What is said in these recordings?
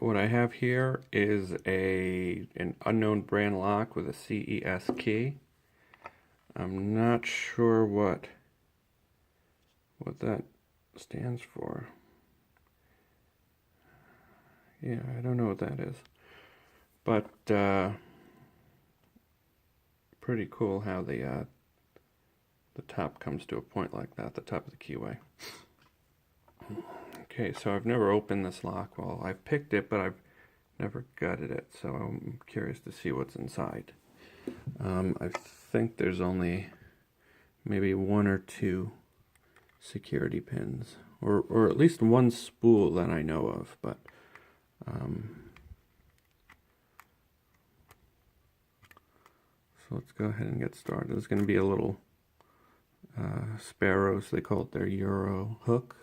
what I have here is an unknown brand lock with a CES key. I'm not sure what that stands for. Yeah, I don't know what that is. But pretty cool how the top comes to a point like that, the top of the keyway. Okay, so I've never opened this lock. Well, I've picked it, but I've never gutted it, so I'm curious to see what's inside. I think there's only maybe one or two security pins, or at least one spool that I know of, but so let's go ahead and get started. There's going to be a little Sparrows, they call it their Euro hook.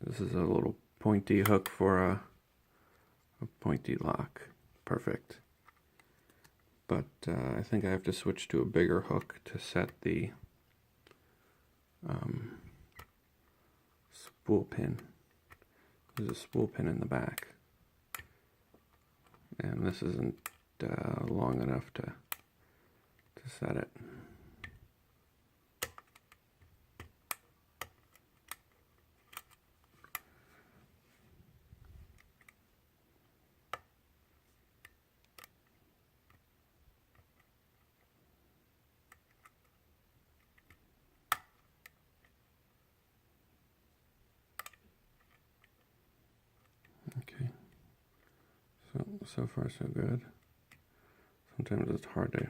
This is a little pointy hook for a pointy lock. Perfect. But I think I have to switch to a bigger hook to set the spool pin. There's a spool pin in the back. And this isn't long enough to set it. Okay, so far so good. Sometimes it's hard to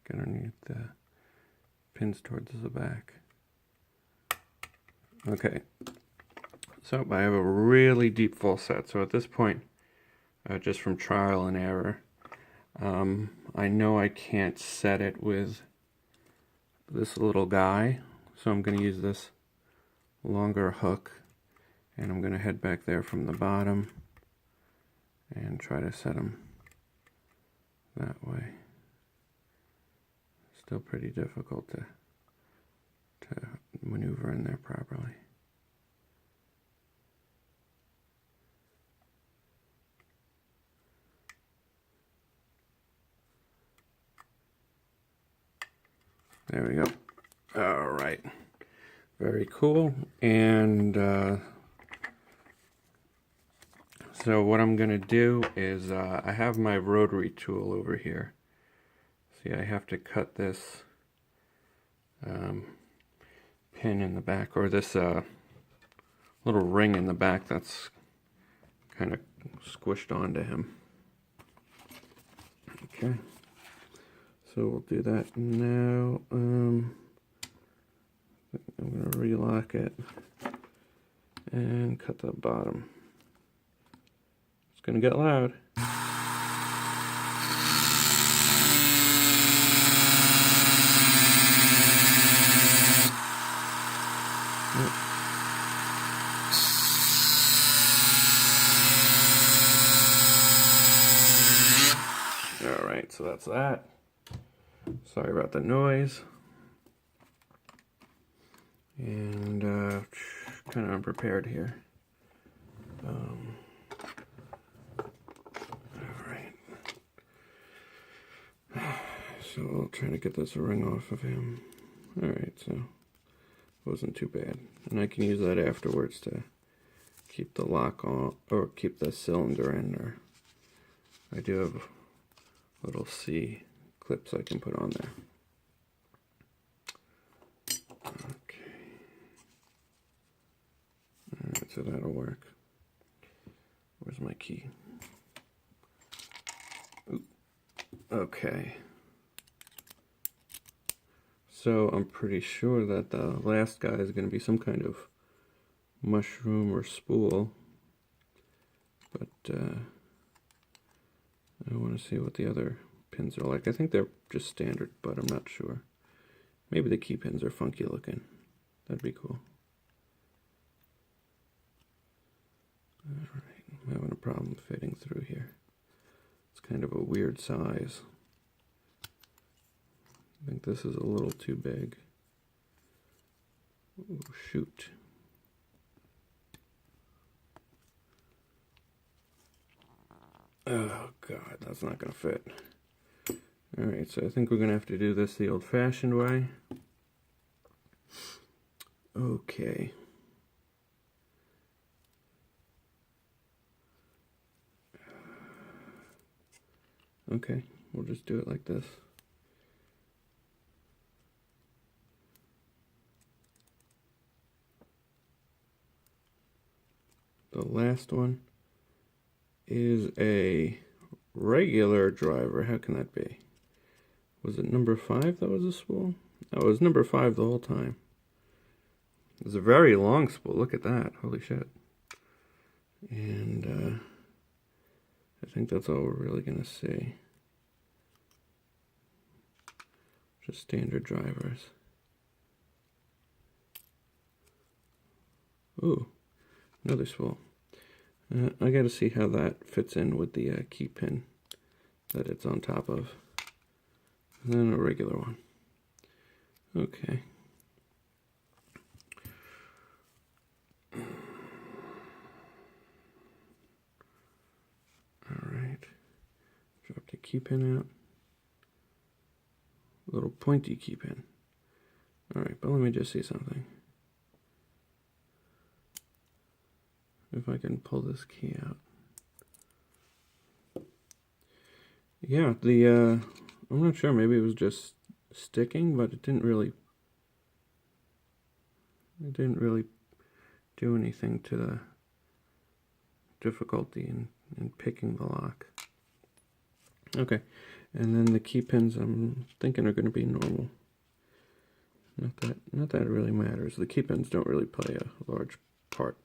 get underneath the pins towards the back. Okay, so I have a really deep full set. So at this point, just from trial and error, I know I can't set it with this little guy, so I'm going to use this longer hook, and I'm going to head back there from the bottom and try to set them that way. Still pretty difficult to maneuver in there properly. There we go. All right. Very cool. And so what I'm going to do is I have my rotary tool over here. See, I have to cut this pin in the back, or this little ring in the back that's kind of squished onto him. Okay. So we'll do that now. I'm going to relock it and cut the bottom. It's going to get loud. Alright, so that's that. Sorry about the noise. And kind of unprepared here. Alright. So I'll try to get this ring off of him. Alright, so it wasn't too bad. And I can use that afterwards to keep the lock on, or keep the cylinder in there. I do have little C clips I can put on there. Okay. Alright, so that'll work. Where's my key? Ooh. Okay. So I'm pretty sure that the last guy is going to be some kind of mushroom or spool. But I want to see what the other pins are like. I think they're just standard, but I'm not sure. Maybe the key pins are funky looking. That'd be cool. Alright, I'm having a problem fitting through here. It's kind of a weird size. I think this is a little too big. Oh, shoot. Oh god, that's not gonna fit. Alright, so I think we're gonna have to do this the old-fashioned way. Okay. Okay, we'll just do it like this. The last one is a regular driver. How can that be? Was it number 5 that was a spool? Oh, it was number 5 the whole time. It's a very long spool. Look at that. Holy shit. And I think that's all we're really going to see. Just standard drivers. Ooh, another spool. I got to see how that fits in with the key pin that it's on top of. And then a regular one. Okay. Alright. Drop the key pin out. Little pointy key pin. Alright, but let me just see something. If I can pull this key out. Yeah, I'm not sure, maybe it was just sticking, but it didn't really do anything to the difficulty in picking the lock. Okay, and then the key pins I'm thinking are going to be normal. Not that it really matters. The key pins don't really play a large part.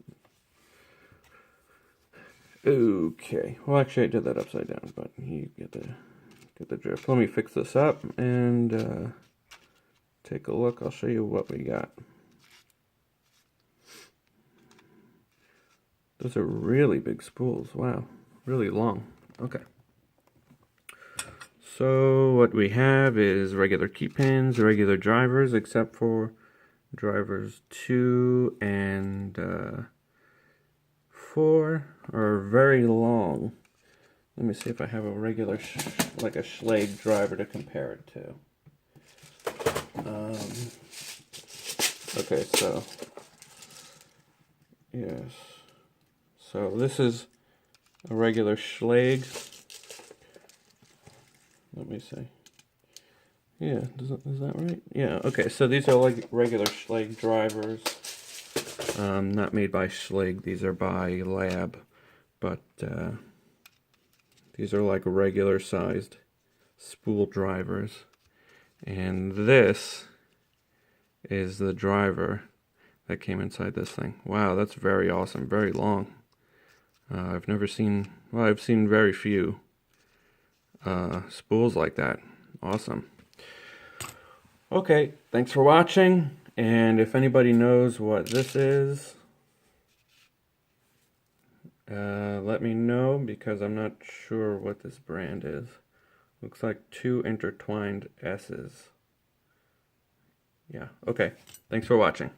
Okay, well actually I did that upside down, but you get the drift. Let me fix this up and take a look. I'll show you what we got. Those are really big spools. Wow, really long. Okay. So what we have is regular key pins, regular drivers, except for drivers 2 and 4 are very long. Let me see if I have a regular, like a Schlage driver to compare it to. Okay, so, yes. So this is a regular Schlage. Let me see. Yeah, is that right? Yeah, okay, so these are like regular Schlage drivers. Not made by Schlage, these are by Lab, but these are like regular sized spool drivers. And this is the driver that came inside this thing. Wow, that's very awesome, very long. I've never seen, well, I've seen very few spools like that. Awesome. Okay, thanks for watching, and if anybody knows what this is, let me know, because I'm not sure what this brand is. Looks like 2 intertwined S's. Yeah, okay. Thanks for watching.